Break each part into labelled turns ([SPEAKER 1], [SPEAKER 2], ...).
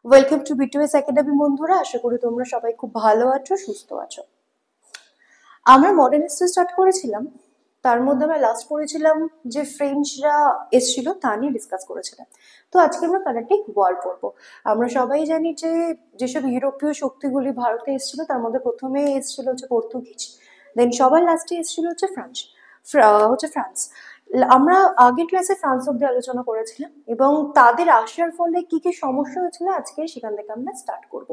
[SPEAKER 1] Welcome to বিটুএস academy বন্ধুরা, আশা করি তোমরা সবাই খুব ভালো আছো, সুস্থ আছো। আমরা মডার্ন হিস্ট্রি স্টার্ট করেছিলাম, তার মধ্যে আমরা লাস্ট পড়েছিলাম যে ফ্রেঞ্চরা এসেছিল তা নিয়ে ডিসকাস করেছিলাম। তো আজকে আমরা কার্নাটিক ওয়ার পড়বো। আমরা সবাই জানি যে যেসব ইউরোপীয় শক্তিগুলি ভারতে এসেছিল তার মধ্যে প্রথমে এসেছিল হচ্ছে পর্তুগিজ, দেন সবার লাস্টে এসেছিল হচ্ছে ফ্রান্স। আমরা আগের ক্লাসে ফ্রান্স অব্দি আলোচনা করেছিলাম এবং তাদের আসার ফলে কি কি সমস্যা হয়েছিল আজকে সেখান থেকে আমরা স্টার্ট করব।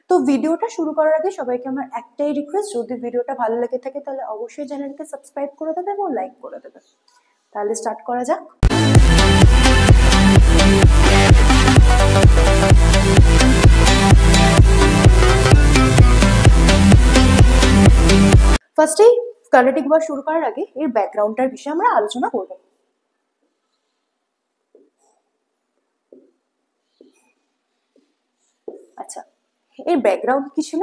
[SPEAKER 1] তো ভিডিওটা শুরু করার আগে সবাইকে আমার একটাই রিকোয়েস্ট, যদি ভিডিওটা ভালো লেগে থাকে তাহলে অবশ্যই চ্যানেলকে সাবস্ক্রাইব করে দেবে এবং লাইক করে দেবে। তাহলে স্টার্ট করা যাক। ফার্স্টেই কার্নাটিক ওয়ার শুরু করার আগে এর ব্যাকগ্রাউন্ডটার বিষয়ে আমরা আলোচনা করব। আচ্ছা, এর ব্যাকগ্রাউন্ড কি ছিল?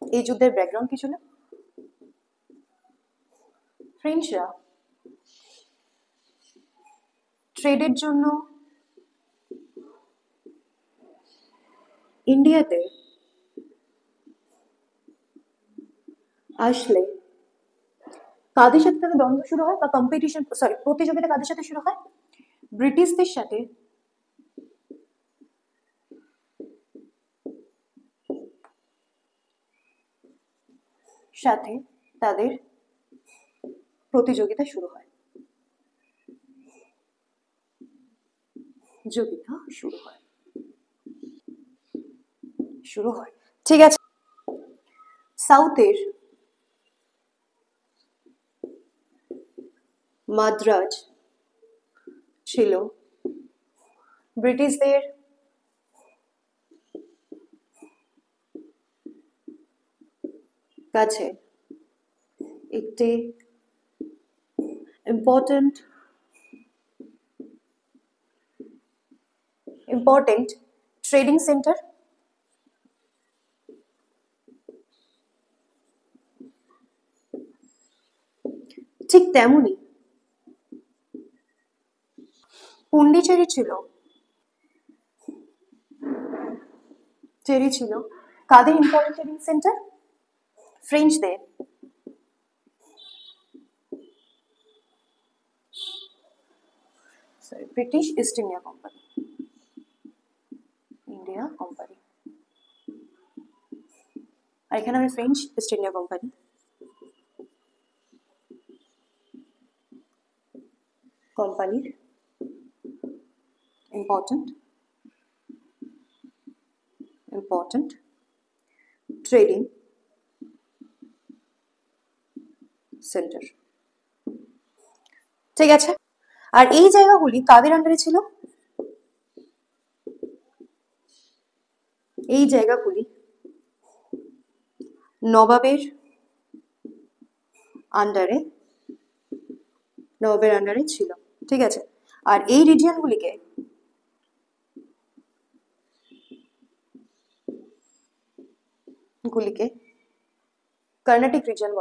[SPEAKER 1] এই যুদ্ধের ব্যাকগ্রাউন্ড কি ছিল? ফ্রেঞ্চরা ট্রেডের জন্য ইন্ডিয়াতে আসলে কাদের সাথে তাদের দ্বন্দ্ব শুরু হয় বা প্রতিযোগিতা কাদের সাথে শুরু হয়? ব্রিটিশদের সাথে। তাদের প্রতিযোগিতা শুরু হয়। ঠিক আছে। সাউথের মাদ্রাজ ছিল ব্রিটিশদের কাছে একটি ইম্পর্টেন্ট ট্রেডিং সেন্টার। ঠিক তেমনি পন্ডিচেরি ছিল কাদের ইম্পর্টেন্ট ট্রেডিং সেন্টার? ফ্রেঞ্চদের। ব্রিটিশ ইস্ট ইন্ডিয়া কোম্পানি, আর এখানে আমি ফ্রেঞ্চ ইস্ট ইন্ডিয়া কোম্পানির ইম্পর্টেন্ট ট্রেডিং সেন্টার। ঠিক আছে। আর এই জায়গাগুলি কাদের আন্ডারে ছিল? এই জায়গাগুলি নবাবের আন্ডারে ছিল। ঠিক আছে। আর এই রিজিয়নগুলিকে কর্ণাটিক রিজিয়ন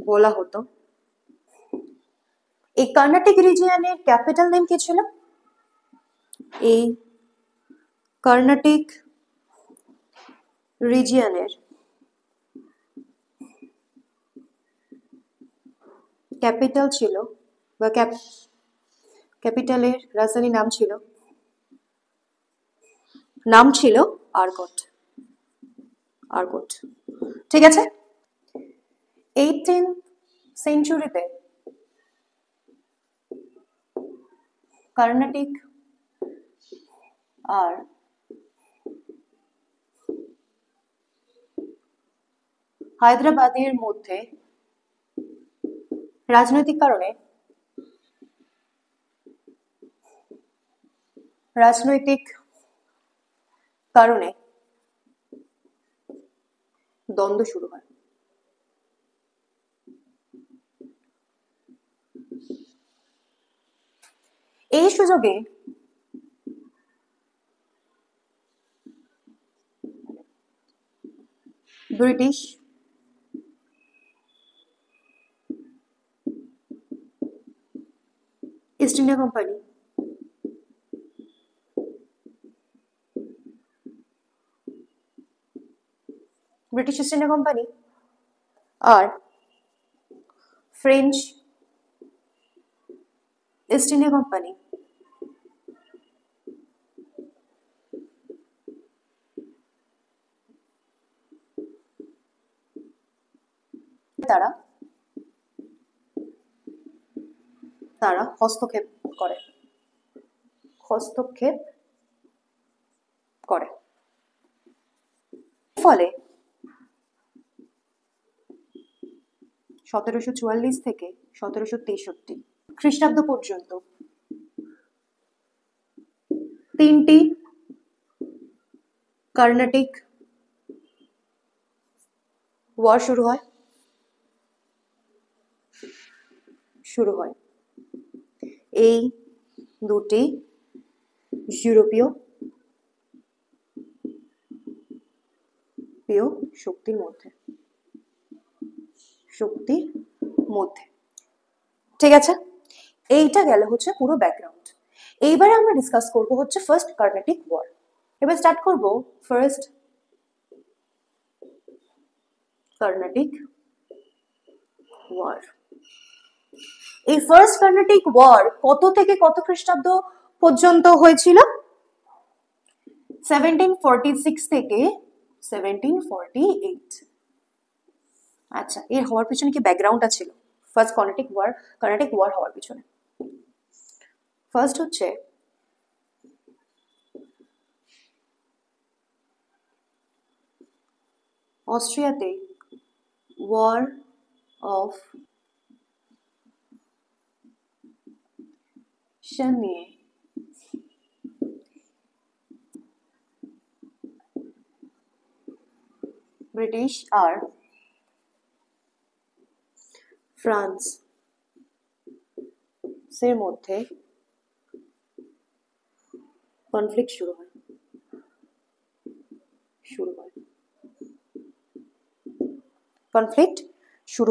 [SPEAKER 1] বলা হতো। এই কর্ণাটিক রিজিয়নের ক্যাপিটাল নেম কি ছিল? এই কর্ণাটিক রিজিয়নের ক্যাপিটাল ছিল বা ক্যাপিটালের রাজধানীর নাম ছিল আরকট। ঠিক আছে। 18th সেঞ্চুরিতে কর্ণাটিক আর হায়দ্রাবাদের মধ্যে রাজনৈতিক কারণে দ্বন্দ্ব শুরু হয়। এই সুযোগে British East India Company, British East India Company আর ফ্রেঞ্চ ইস্ট ইন্ডিয়া কোম্পানি তারা তারা হস্তক্ষেপ করে, ফলে 1744 থেকে 1763 খ্রিস্টাব্দ পর্যন্ত তিনটি কর্ণাটিক ওয়ার শুরু হয়। এই দুটি ইউরোপীয় শক্তির মধ্যে, ঠিক আছে। এইটা গেল হচ্ছে পুরো ব্যাকগ্রাউন্ড। এইবারে আমরা ডিসকাস করব হচ্ছে ফার্স্ট কর্ণাটিক ওয়ার। এবার স্টার্ট করব ফার্স্ট কর্ণাটিক ওয়ার। এই ফার্স্ট কর্ণাটিক ওয়ার কত থেকে কত খ্রিস্টাব্দ পর্যন্ত হয়েছিল? 1746 থেকে 1748। আচ্ছা, এর হওয়ার পিছনে কি ব্যাকগ্রাউন্ডটা ছিল ফার্স্ট কর্ণাটিক ওয়ার হওয়ার পিছনে? ফার্স্ট হচ্ছে অস্ট্রিয়াতে ওয়ার অফ নিয়ে ব্রিটিশ আর ফ্রান্স এর মধ্যে কনফ্লিক্ট শুরু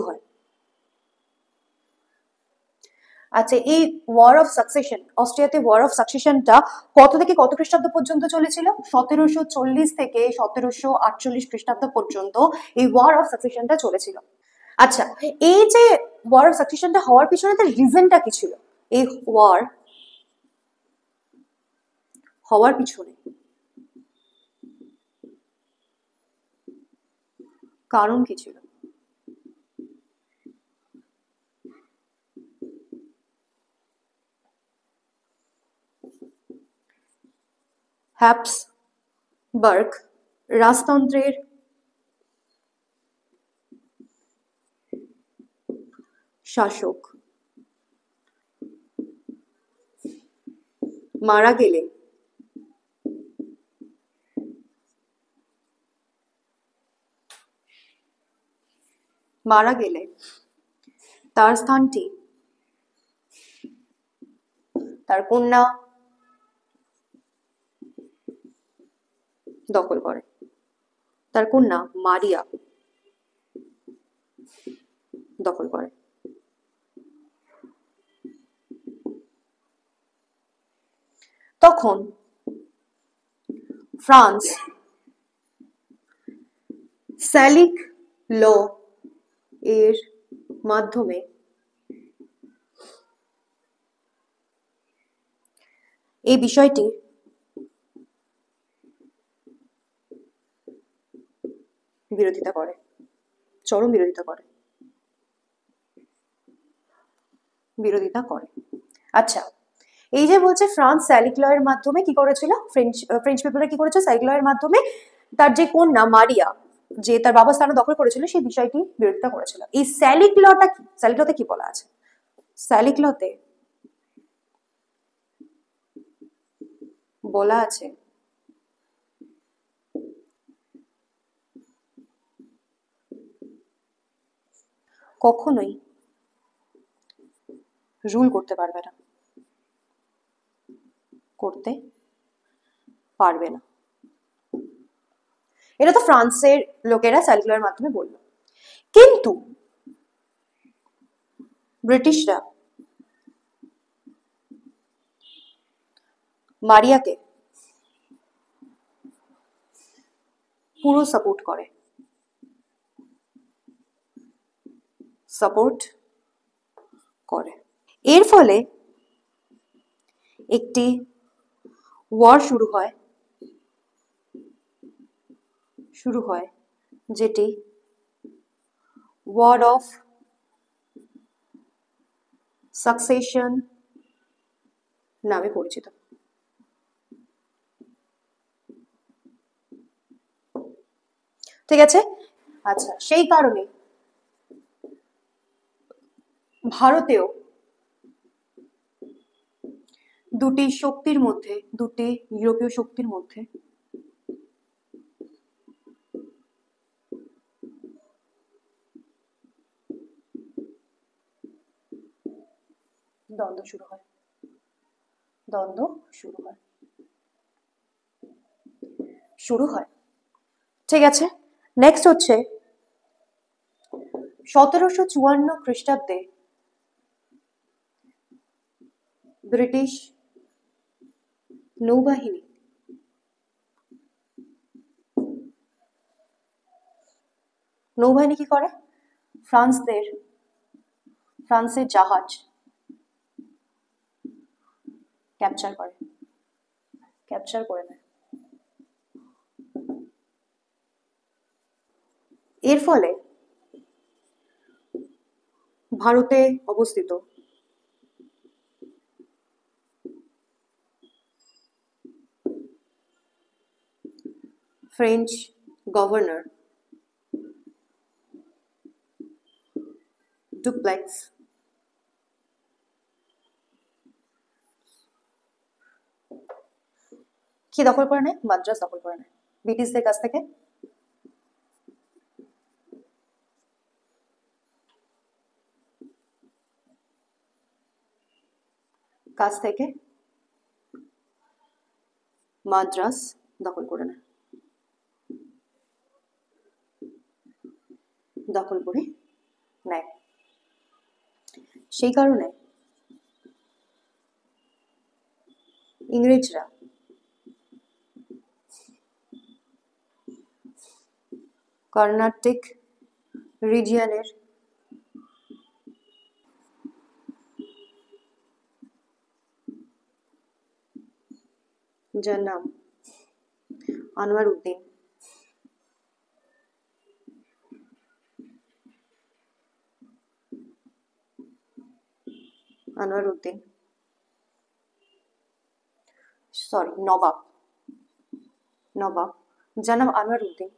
[SPEAKER 1] হয়। আচ্ছা, এই ওয়ার অফ সাকসেশন, অস্ট্রিয়াতে ওয়ার অফ সাকসেশনটা কত থেকে কত খ্রিস্টাব্দ পর্যন্ত চলেছিল? 1740 থেকে 1748 খ্রিস্টাব্দ পর্যন্ত এই ওয়ার অফ সাকসেশনটা চলেছিল। আচ্ছা, এই যে ওয়ার অফ সাকসেশনটা হওয়ার পিছনে তার রিজনটা কি ছিল? এই ওয়ার হওয়ার পিছনে কারণ কি ছিল? হ্যাবসবার্গ রাজতন্ত্রের শাসক মারা গেলে তার স্থানটি তার কন্যা দখল করে। তার কন্যা মারিয়া দখল করে। তখন ফ্রান্স স্যালিক ল এর মাধ্যমে এই বিষয়টি বিরোধিতা করে, চরম বিরোধিতা করে। আচ্ছা, এই যে বলছে ফ্রান্স স্যালিক ল এর মাধ্যমে কি করেছিল, ফ্রেঞ্চ পিপলরা কি করেছে, স্যালিক ল এর মাধ্যমে তার যে কন্যা মারিয়া যে তার বাবার স্থান দখল করেছিল সেই বিষয়টি বিরোধিতা করেছিল। এই স্যালিক লটা কি? স্যালিক লতে কি বলা আছে? স্যালিক লতে বলা আছে কখনোই রুল করতে পারবে না। এটা তো ফ্রান্সের লোকেরা স্যালিক ল এর মাধ্যমে বলল। কিন্তু ব্রিটিশরা মারিয়াকে পুরো সাপোর্ট করে। এর ফলে একটি ওয়ার শুরু হয় যেটি ওয়ার অফ সাকসেশন নামে পরিচিত। ঠিক আছে, আচ্ছা, সেই কারণে ভারতেও দুটি ইউরোপীয় শক্তির মধ্যে দ্বন্দ্ব শুরু হয়। ঠিক আছে, নেক্সট হচ্ছে 1754 খ্রিস্টাব্দে ব্রিটিশ নৌবাহিনী কি করে? ফ্রান্সের জাহাজ ক্যাপচার করে নেয়। এর ফলে ভারতে অবস্থিত ফ্রেঞ্চ গভর্নর ডুপ্লেক্স কি দখল করে নেয়? মাদ্রাজ দখল করে নেয় ব্রিটিশদের কাছ থেকে। মাদ্রাজ দখল করে নেয়। সেই কারণে ইংরেজরা কর্ণাটিক রিজিয়নের যার নাম আনোয়ার উদ্দিন নবাব যার নাম আনোয়ার উদ্দিন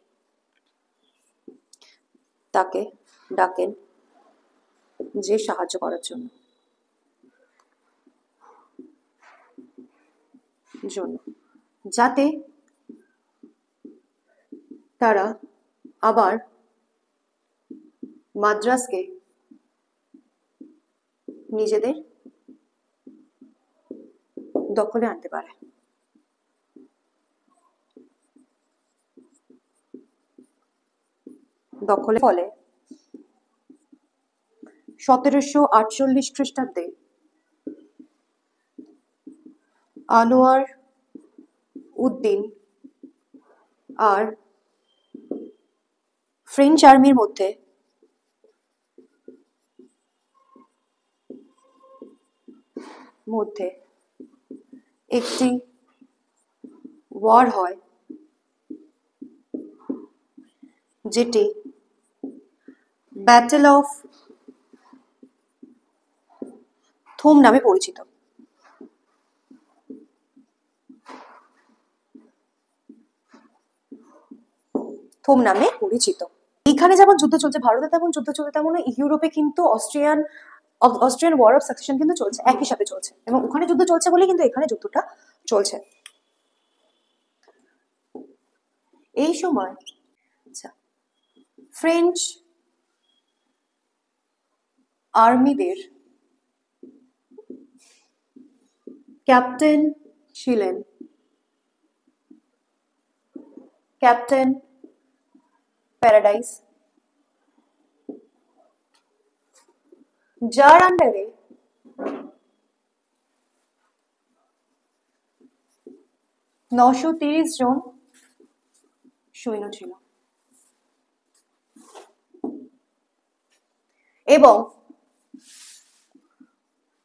[SPEAKER 1] তাকে ডাকেন যে সাহায্য করার জন্য যাতে তারা আবার মাদ্রাজকে নিজেদের দখলে আনতে পারে। দখলের ফলে 1748 খ্রিস্টাব্দে আনোয়ার উদ্দিন আর ফ্রেঞ্চ আর্মির মধ্যে একটি ওয়ার হয় যেটি ব্যাটেল অফ থোম নামে পরিচিত। এখানে যেমন যুদ্ধ চলছে, ভারতে তেমন যুদ্ধ চলছে, তেমন ইউরোপে কিন্তু অস্ট্রিয়ান ওয়ার অফ সাকসেশন কিন্তু চলছে, একই সাথে চলছে, এবং ওখানে যুদ্ধ চলছে বলে কিন্তু এখানে যুদ্ধটা চলছে। এই সময় ফ্রেঞ্চ আর্মিদের ক্যাপ্টেন ছিলেন ক্যাপ্টেন প্যারাডাইস, যার আন্ডারে 930 জন সৈন্য ছিল এবং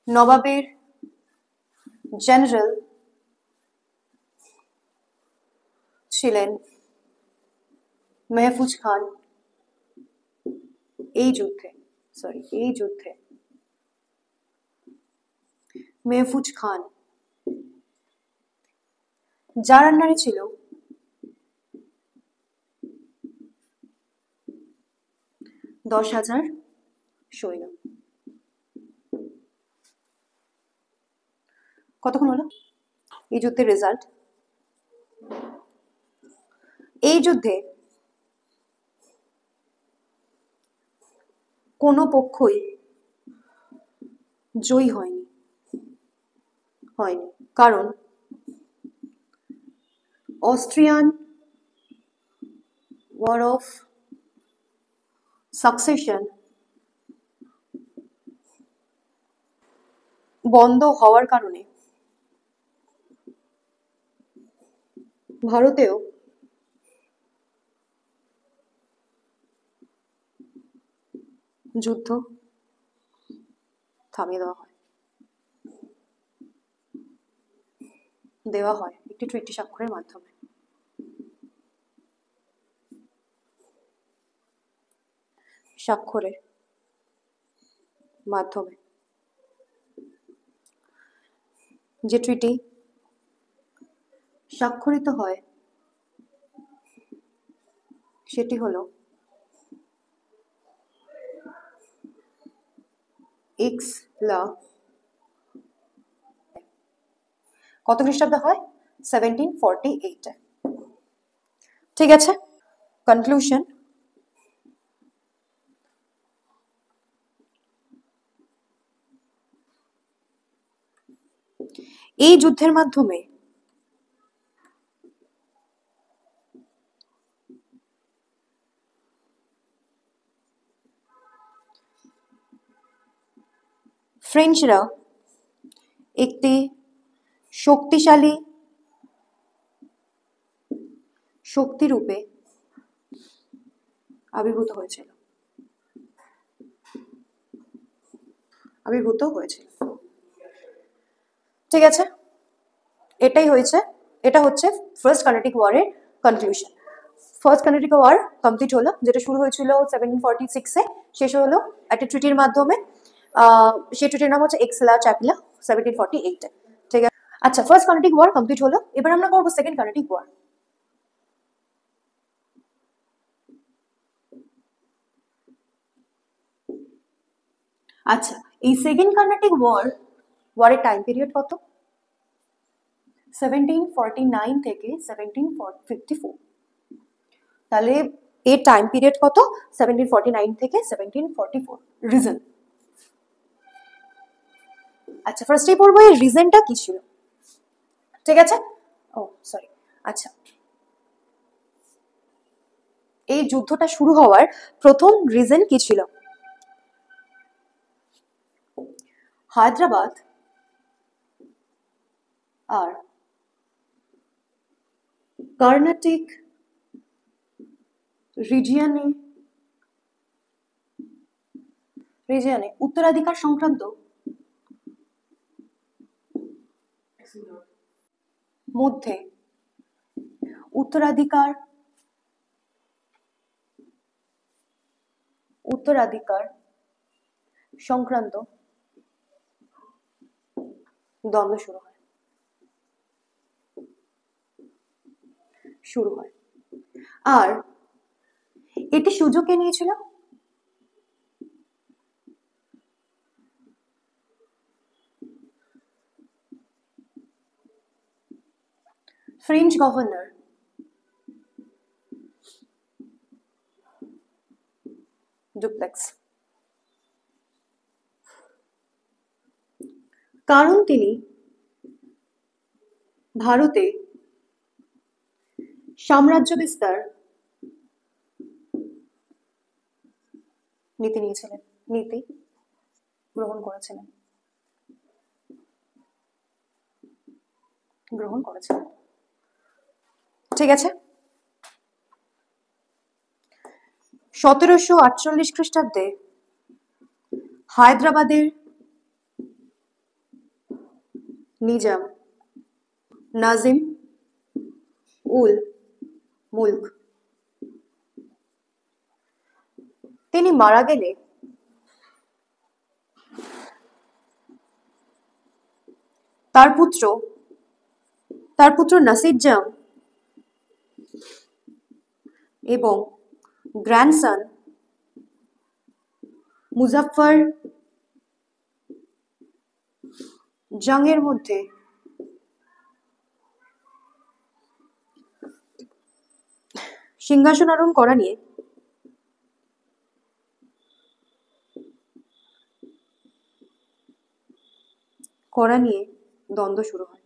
[SPEAKER 1] নবাবের জেনারেল ছিলেন মেহফুজ খান। এই যুদ্ধে মেহফুজ খান, যার আন্ডারে ছিল 10,000 সৈন্য। কতক্ষণ হলো এই যুদ্ধের রেজাল্ট? এই যুদ্ধে কোনো পক্ষই জয়ী হয়নি, কারণ অস্ট্রিয়ান ওয়ার অফ সাকসেশন বন্ধ হওয়ার কারণে ভারতেও যুদ্ধ থামিয়ে দেওয়া হয় একটি ট্রিটি স্বাক্ষরের মাধ্যমে। যে ট্রিটি স্বাক্ষরিত হয় সেটি হলো এক্স-লা। কত খ্রিস্টাব্দে হয়? 1748। ঠিক আছে, কনক্লুশন। এই যুদ্ধের মাধ্যমে ফ্রেঞ্চরা একটি শক্তিশালী শক্তিরূপে আবির্ভূত হয়েছিল। ঠিক আছে, এটা হচ্ছে ফার্স্ট কার্নেটিক ওয়ারের conclusion. First Carnatic war complete হলো, যেটা শুরু হয়েছিল 1746-এ, শেষ হলো একটা ট্রিটির মাধ্যমে। সেই ট্রিটির নাম হচ্ছে এক্স-লা-চাপিলা, 1748-এ। ঠিক আছে, আচ্ছা, ফার্স্ট কার্নেটিক ওয়ার কমপ্লিট হলো, এবার আমরা করবো সেকেন্ড কার্নেটিক ওয়ার। আচ্ছা, এই সেকেন্ড কার্নেটিক ওয়ারের টাইম পিরিয়ড কত? 1749 থেকে 1754। তাহলে এর টাইম পিরিয়ড কত? 1749 থেকে 1744। রিজন, আচ্ছা ফার্স্টেই পড়বো এই রিজনটা কি ছিল। ঠিক আছে, আচ্ছা, এই যুদ্ধটা শুরু হওয়ার প্রথম রিজন কি ছিল? হায়দ্রাবাদ আর কর্ণাটিক রিজিয়নে উত্তরাধিকার সংক্রান্ত মধ্যে উত্তরাধিকার সংক্রান্ত দ্বন্দ্ব শুরু হয়। আর এটি সুযোগকে নিয়েছিল ফ্রেঞ্চ গভর্নর ডুপ্লেক্স, কারণ তিনি ভারতে সাম্রাজ্য বিস্তার নীতি গ্রহণ করেছিলেন। ঠিক আছে। 1748 খ্রিস্টাব্দে হায়দ্রাবাদের নিজাম নাজিম উল মুলক তিনি মারা গেলে তার পুত্র নাসির জং এবং গ্র্যান্ডসন মুজাফফর জং এর মধ্যে সিংহাসন আরোহণ করা নিয়ে দ্বন্দ্ব শুরু হয়।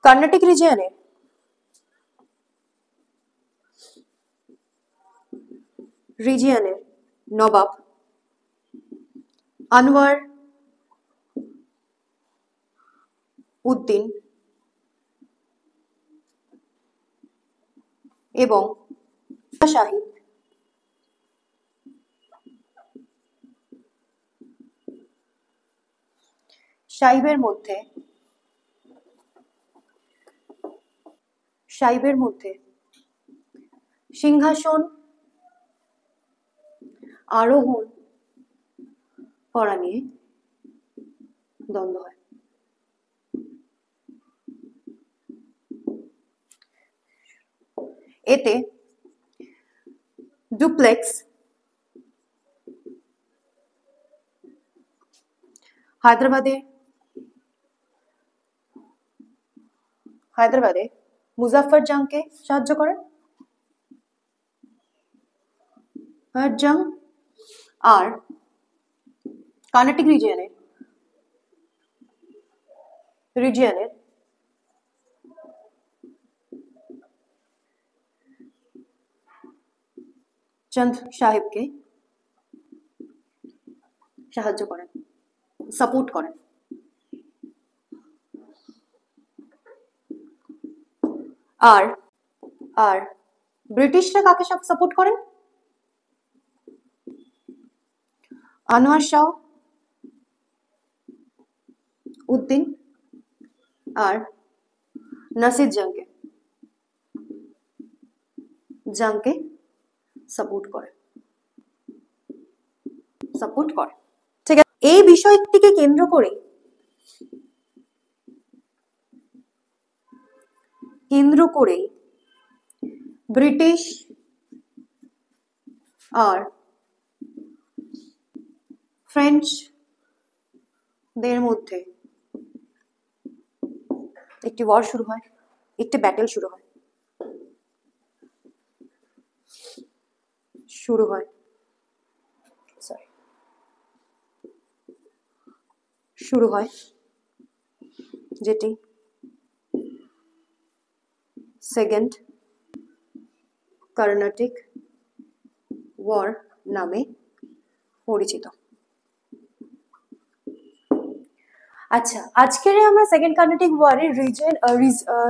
[SPEAKER 1] কর্ণাটিক রিজিয়নের নবাব আনোয়ার উদ্দিন এবং সাহিবের মধ্যে সিংহাসন আরোহণ করা নিয়ে দ্বন্দ্ব হয়। এতে ডুপ্লেক্স হায়দ্রাবাদে মুজাফফর জংকে সাহায্য করেন। জং আর কর্ণাটিক রিজিয়নের চন্দ সাহেবকে সাহায্য করেন, সাপোর্ট করেন। আর ব্রিটিশরা কাকে সাপোর্ট করেন? আনোয়ার শাহ উদ্দিন আর নাসির জংকে সাপোর্ট করে। ঠিক আছে, এই বিষয়টিকে কেন্দ্র করে ব্রিটিশ আর ফ্রেঞ্চদের মধ্যে একটি ওয়ার শুরু হয়, একটি ব্যাটেল শুরু হয় যেটি সেকেন্ড কর্ণাটিক ওয়ার নামে পরিচিত। আচ্ছা, আজকের আমরা সেকেন্ড কর্ণাটিক ওয়ারের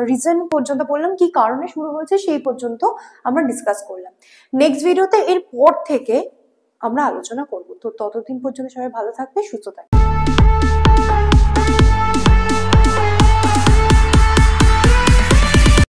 [SPEAKER 1] রিজন পর্যন্ত বললাম, কি কারণে শুরু হয়েছে সেই পর্যন্ত আমরা ডিসকাস করলাম। নেক্সট ভিডিওতে এর পর থেকে আমরা আলোচনা করব। তো ততদিন পর্যন্ত সবাই ভালো থাকবে, সুস্থ থাকবে।